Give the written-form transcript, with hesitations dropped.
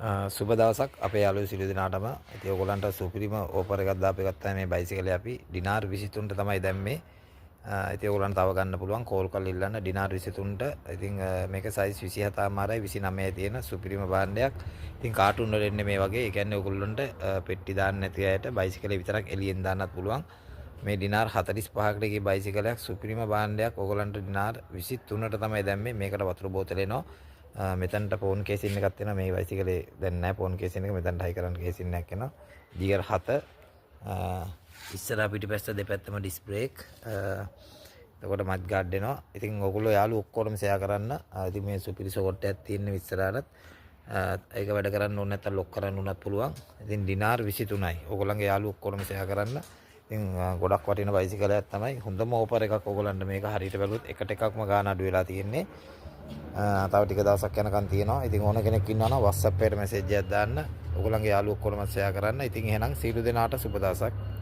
සුබ දවසක් අපේ යාළුවෝ සියලු දෙනාටම. ඉතින් ඔයගොල්ලන්ට සුපිරිම ඕෆර් එකක් දාපු එකක් තමයි මේ බයිසිකලේ අපි ඩිනාර් 23ට තමයි දැම්මේ. ඉතින් ඔයගොල්ලන්ට තව ගන්න පුළුවන් කෝල් කරලා ඉල්ලන්න ඩිනාර් 23ට. ඉතින් මේක සයිස් 27මාරයි 29 තියෙන සුපිරිම භාණ්ඩයක්. ඉතින් කාටුන් වල එන්නේ මේ වගේ. ඒ කියන්නේ ඔයගොල්ලන්ට පෙට්ටි දාන්න නැති අයට බයිසිකලේ විතරක් එළියෙන් දාන්නත් පුළුවන්. මේ ඩිනාර් 45කට ගිය බයිසිකලයක් සුපිරිම භාණ්ඩයක්. ඔයගොල්ලන්ට ඩිනාර් 23ට තමයි දැම්මේ. මේකට වතුර බෝතල එනවා. මෙතනට ෆෝන් කේසින් එකක් තියෙනවා මේ බයිසිකලේ දැන් නැහැ ෆෝන් කේසින් එක මෙතනට හයි කරන්න කේසින් එකක් එනවා ගියර් 7 ඉස්සරහා පිටිපස්ස දෙපැත්තම ඩිස්ක් බ්‍රේක් එතකොට මත් ගාඩ් එනවා ඉතින් ඔයගොල්ලෝ යාළුවෝ ඔක්කොම ෂෙයා කරන්න ඉතින් මේ සුපිරි ෂෝට් එකක් තියෙන ඉස්සරහට ඒක වැඩ කරන්න ඕනේ නැත්නම් ලොක් කරන්න උනත් පුළුවන් ඉතින් ඩිනාර් 23යි ඔයගොල්ලන්ගේ යාළුවෝ ඔක්කොම ෂෙයා කරන්න ඉතින් ගොඩක් වටින බයිසිකලයක් තමයි හොඳම ඕෆර් එකක් ඔයගොල්ලන්ට මේක හරියට බැලුවොත් එකට එකක්ම ගාන අඩු වෙලා තියෙන්නේ තව ටික දවසක් යනකම් තියෙනවා. ඉතින් ඕන කෙනෙක් ඉන්නවා නම් WhatsApp එකට මැසේජ් එකක් දාන්න. ඔයගොල්ලන්ගේ යාළුවෝ ඔක්කොම ෂෙයා කරන්න. ඉතින් එහෙනම් සීල දෙනාට සුබ දවසක්.